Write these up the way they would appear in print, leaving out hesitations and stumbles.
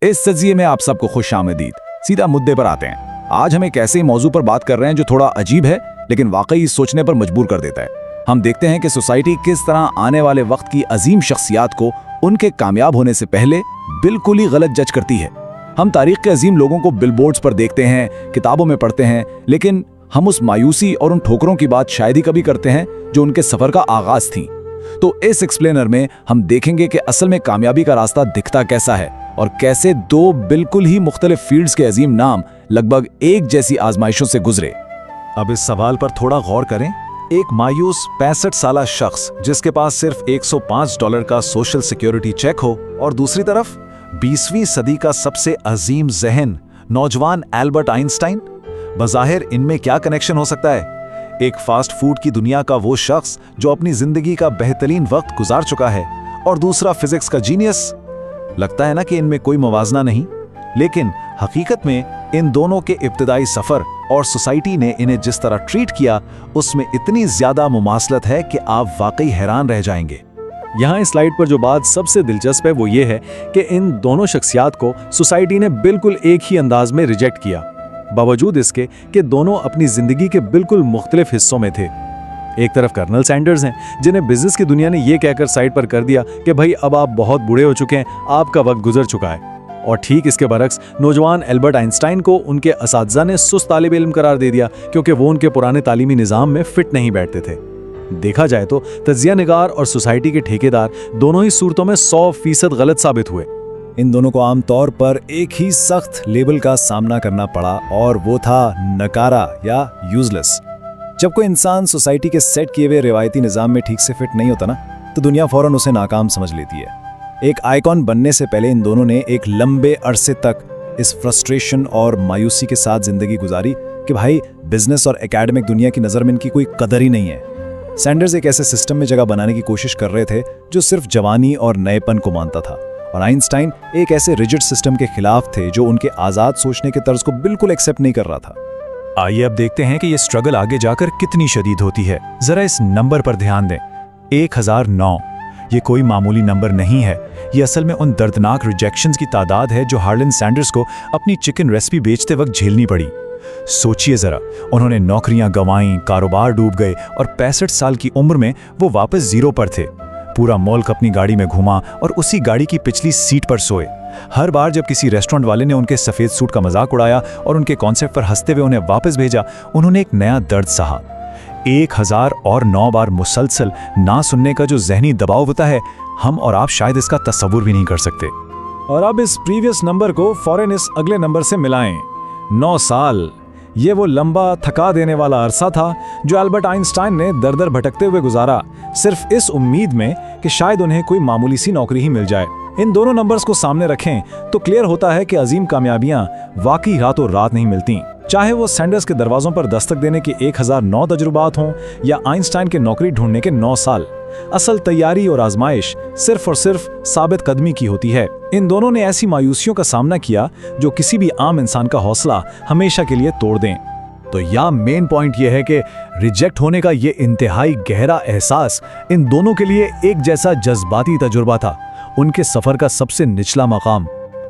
इस सजिए में आप सबको खुश आमदीद। सीधा मुद्दे पर आते हैं। आज हम एक ऐसे मौजू पर बात कर रहे हैं जो थोड़ा अजीब है लेकिन वाकई सोचने पर मजबूर कर देता है। हम देखते हैं कि सोसाइटी किस तरह आने वाले वक्त की अजीम शख्सियात को उनके कामयाब होने से पहले बिल्कुल ही गलत जज करती है। हम तारीख के अजीम लोगों को बिलबोर्ड्स पर देखते हैं, किताबों में पढ़ते हैं, लेकिन हम उस मायूसी और उन ठोकरों की बात शायद ही कभी करते हैं जो उनके सफर का आगाज थी। तो इस एक्सप्लेनर में हम देखेंगे कि असल में कामयाबी का रास्ता दिखता कैसा है और कैसे दो बिल्कुल ही मुख्तलिफ फील्ड्स के अजीम नाम लगभग एक जैसी आजमाइशों से गुजरे। अब इस सवाल पर थोड़ा गौर करें। एक मायूस 65 साला शख्स जिसके पास सिर्फ $105 का सोशल सिक्योरिटी चेक हो, और दूसरी तरफ 20वीं सदी का सबसे अजीम जहन नौजवान एल्बर्ट आइंस्टाइन। बज़ाहिर इनमें क्या कनेक्शन हो सकता है? एक फास्ट फूड की दुनिया का वो शख्स जो अपनी जिंदगी का बेहतरीन वक्त गुजार चुका है, और दूसरा फिजिक्स का जीनियस। लगता है ना कि इनमें कोई मुवाजना नहीं, लेकिन हकीकत में इन दोनों के इब्तिदाई सफर और सोसाइटी ने इन्हें जिस तरह ट्रीट किया उसमें इतनी ज्यादा मुमासलत है कि आप वाकई हैरान रह जाएंगे। यहाँ इस स्लाइड पर जो बात सबसे दिलचस्प है वो ये है कि इन दोनों शख्सियात को सोसाइटी ने बिल्कुल एक ही अंदाज में रिजेक्ट किया, बावजूद इसके कि दोनों अपनी जिंदगी के बिल्कुल मुख्तलिफ हिस्सों में थे। एक तरफ कर्नल सैंडर्स हैं जिन्हें बिजनेस की दुनिया ने ये कहकर साइड पर कर दिया कि भाई अब आप बहुत बूढ़े हो चुके हैं, आपका वक्त गुजर चुका है। और ठीक इसके बरक्स नौजवान एल्बर्ट आइंस्टाइन को उनके असातिज़ा ने सुस्त तालिब इल्म करार दे दिया क्योंकि वो उनके पुराने तालीमी निज़ाम में फिट नहीं बैठते थे। देखा जाए तो तज्जिया निगार और सोसाइटी के ठेकेदार दोनों ही सूरतों में 100% गलत साबित हुए। इन दोनों को आमतौर पर एक ही सख्त लेबल का सामना करना पड़ा, और वो था नकारा या यूजलेस। जब कोई इंसान सोसाइटी के सेट किए हुए रिवायती निज़ाम में ठीक से फिट नहीं होता ना, तो दुनिया फौरन उसे नाकाम समझ लेती है। एक आइकॉन बनने से पहले इन दोनों ने एक लंबे अरसे तक इस फ्रस्ट्रेशन और मायूसी के साथ जिंदगी गुजारी कि भाई बिजनेस और एकेडमिक दुनिया की नज़र में इनकी कोई कदर ही नहीं है। सैंडर्स एक ऐसे सिस्टम में जगह बनाने की कोशिश कर रहे थे जो सिर्फ जवानी और नएपन को मानता था, और आइंस्टाइन एक ऐसे रिजिड सिस्टम के खिलाफ थे जो उनके आज़ाद सोचने के तर्ज को बिल्कुल एक्सेप्ट नहीं कर रहा था। आइए अब देखते हैं कि ये स्ट्रगल आगे जाकर कितनी शदीद होती है। जरा इस नंबर पर ध्यान दें, 1009। ये कोई मामूली नंबर नहीं है। ये असल में उन दर्दनाक रिजेक्शंस की तादाद है जो हार्लन सैंडर्स को अपनी चिकन रेसिपी बेचते वक्त झेलनी पड़ी। सोचिए जरा, उन्होंने नौकरियां गंवाईं, कारोबार डूब गए, और 65 साल की उम्र में वो वापस जीरो पर थे। पूरा मुल्क अपनी गाड़ी में घुमा और उसी गाड़ी की पिछली सीट पर सोए। हर बार जब किसी रेस्टोरेंट वाले ने उनके सफ़ेद सूट का मजाक उड़ाया और उनके कॉन्सेप्ट पर हंसते हुए उन्हें वापस भेजा, उन्होंने एक नया दर्द सहा। 1009 बार मुसलसल ना सुनने का जो जहनी दबाव होता है, हम और आप शायद इसका तस्वुर भी नहीं कर सकते। और अब इस प्रीवियस नंबर को फौरन इस अगले नंबर से मिलाएं। 9 साल। ये वो लंबा थका देने वाला अरसा था जो एल्बर्ट आइंस्टाइन ने दर दर भटकते हुए गुजारा, सिर्फ इस उम्मीद में कि शायद उन्हें कोई मामूली सी नौकरी ही मिल जाए। इन दोनों नंबर्स को सामने रखें तो क्लियर होता है कि अजीम कामयाबियां वाकई रातों रात नहीं मिलती। चाहे वो सैंडर्स के दरवाजों पर दस्तक देने के 1009 तजुर्बात हों या आइंस्टाइन के नौकरी ढूंढने के 9 साल, असल तैयारी और आजमाइश सिर्फ और सिर्फ साबित कदमी की होती है। इन दोनों ने ऐसी मायूसियों का सामना किया जो किसी भी आम इंसान का हौसला हमेशा के लिए तोड़ दें। तो यहाँ मेन पॉइंट यह है कि रिजेक्ट होने का ये इंतहाई गहरा एहसास इन दोनों के लिए एक जैसा जज्बाती तजुर्बा था, उनके सफर का सबसे निचला मकाम।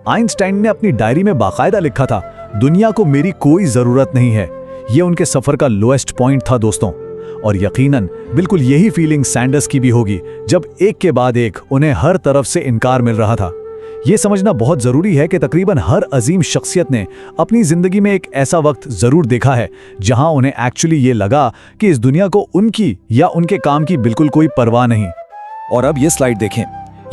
आइंस्टाइन ने अपनी डायरी में बाकायदा लिखा था, दुनिया को मेरी कोई जरूरत नहीं है। ये उनके सफर का लोएस्ट पॉइंट था दोस्तों, और यकीनन बिल्कुल यही फीलिंग सैंडर्स की भी होगी जब एक के बाद एक उन्हें हर तरफ से इनकार मिल रहा था। ये समझना बहुत जरूरी है कि तकरीबन हर अजीम शख्सियत ने अपनी जिंदगी में एक ऐसा वक्त जरूर देखा है जहां उन्हें एक्चुअली ये लगा कि इस दुनिया को उनकी या उनके काम की बिल्कुल कोई परवाह नहीं। और अब ये स्लाइड देखें।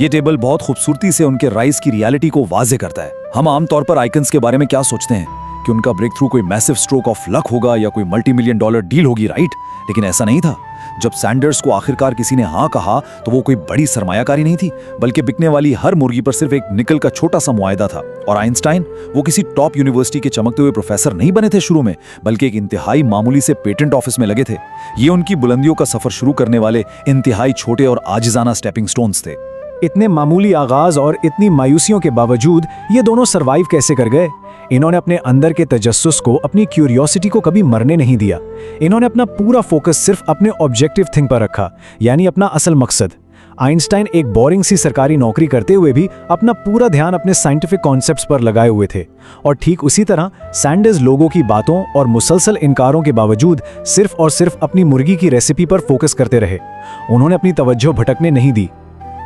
ये टेबल बहुत खूबसूरती से उनके राइज की रियलिटी को वाजे करता है। हम आमतौर पर आइकन्स के बारे में क्या सोचते हैं कि उनका ब्रेक थ्रू कोई मैसिव स्ट्रोक ऑफ लक होगा या कोई $multi-million डील होगी, राइट? लेकिन ऐसा नहीं था। जब सैंडर्स को आखिरकार किसी ने हाँ कहा तो वो कोई बड़ी सरमायाकारी नहीं थी, बल्कि बिकने वाली हर मुर्गी पर सिर्फ एक निकल का छोटा सा मुआयदा था। और आइंस्टाइन वो किसी टॉप यूनिवर्सिटी के चमकते हुए प्रोफेसर नहीं बने थे शुरू में, बल्कि एक इंतहाई मामूली से पेटेंट ऑफिस में लगे थे। ये उनकी बुलंदियों का सफर शुरू करने वाले इंतहाई छोटे और आजिजाना स्टेपिंग स्टोन्स थे। इतने मामूली आगाज और इतनी मायूसियों के बावजूद ये दोनों सरवाइव कैसे कर गए? इन्होंने अपने अंदर के तजस्सुस को, अपनी क्यूरियोसिटी को कभी मरने नहीं दिया। इन्होंने अपना पूरा फोकस सिर्फ अपने ऑब्जेक्टिव थिंग पर रखा, यानी अपना असल मकसद। आइंस्टाइन एक बोरिंग सी सरकारी नौकरी करते हुए भी अपना पूरा ध्यान अपने साइंटिफिक कॉन्सेप्ट्स पर लगाए हुए थे, और ठीक उसी तरह सैंडर्स लोगों की बातों और मुसलसल इनकारों के बावजूद सिर्फ और सिर्फ अपनी मुर्गी की रेसिपी पर फोकस करते रहे। उन्होंने अपनी तवज्जो भटकने नहीं दी।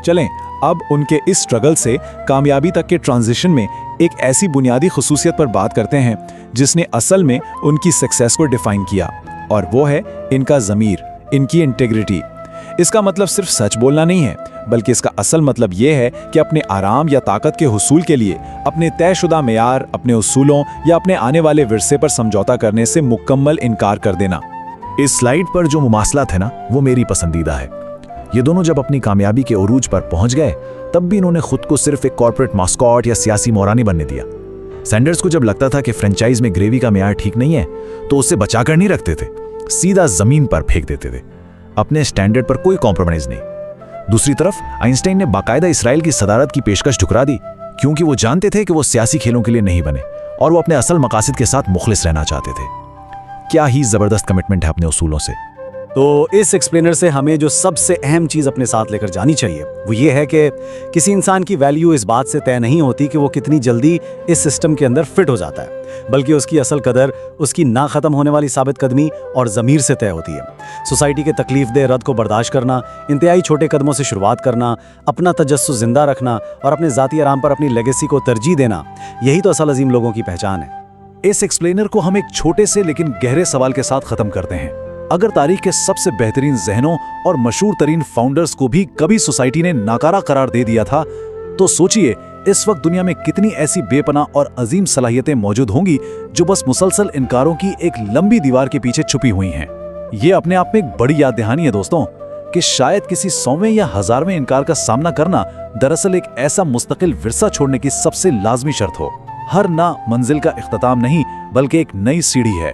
चलें अब उनके इस स्ट्रगल से कामयाबी तक के ट्रांजिशन में एक ऐसी बुनियादी खुसूसियत पर बात करते हैं जिसने असल में उनकी सक्सेस को डिफाइन किया, और वो है इनका ज़मीर, इनकी इंटेग्रिटी। इसका मतलब सिर्फ सच बोलना नहीं है, बल्कि इसका असल मतलब ये है कि अपने आराम या ताकत के हुसूल के लिए अपने तयशुदा मेयार, अपने उसूलों या अपने आने वाले विरसे पर समझौता करने से मुकम्मल इनकार कर देना। इस स्लाइड पर जो मुमासलात है ना, वो मेरी पसंदीदा है। ये दोनों जब अपनी कामयाबी के उरूज पर पहुंच गए, तब भी इन्होंने खुद को सिर्फ एक कॉर्पोरेट मास्कॉट या सियासी मोरा नहीं बनने दिया। सैंडर्स को जब लगता था कि फ्रेंचाइज में ग्रेवी का मेयार ठीक नहीं है, तो उसे बचाकर नहीं रखते थे, सीधा जमीन पर फेंक देते थे। अपने स्टैंडर्ड पर कोई कॉम्प्रोमाइज नहीं। दूसरी तरफ आइंस्टाइन ने बाकायदा इसराइल की सदारत की पेशकश ठुकरा दी, क्योंकि वो जानते थे कि वो सियासी खेलों के लिए नहीं बने और वो अपने असल मकासद के साथ मुखलिस रहना चाहते थे। क्या ही जबरदस्त कमिटमेंट है अपने उसूलों से। तो इस एक्सप्लेनर से हमें जो सबसे अहम चीज़ अपने साथ लेकर जानी चाहिए वो ये है कि किसी इंसान की वैल्यू इस बात से तय नहीं होती कि वो कितनी जल्दी इस सिस्टम के अंदर फिट हो जाता है, बल्कि उसकी असल कदर उसकी ना ख़त्म होने वाली साबित कदमी और ज़मीर से तय होती है। सोसाइटी के तकलीफ दे रद्द को बर्दाश्त करना, इंतहाई छोटे कदमों से शुरुआत करना, अपना तजस्सुस जिंदा रखना और अपने ज़ाती आराम पर अपनी लेगेसी को तरजीह देना, यही तो असल अजीम लोगों की पहचान है। इस एक्सप्लेनर को हम एक छोटे से लेकिन गहरे सवाल के साथ खत्म करते हैं। अगर तारीख के सबसे बेहतरीन जहनों और मशहूर तरीन फाउंडर्स को भी कभी सोसाइटी ने नाकारा करार दे दिया था, तो सोचिए इस वक्त दुनिया में कितनी ऐसी बेपनाह और अजीम सलाहियतें मौजूद होंगी जो बस मुसलसल इनकारों की एक लंबी दीवार के पीछे छुपी हुई हैं। ये अपने आप में एक बड़ी याद दहानी है दोस्तों, कि शायद किसी 100वें या 1000वें इनकार का सामना करना दरअसल एक ऐसा मुस्तकिल विरसा छोड़ने की सबसे लाजमी शर्त हो। हर ना मंजिल का इख्तिताम नहीं, बल्कि एक नई सीढ़ी है।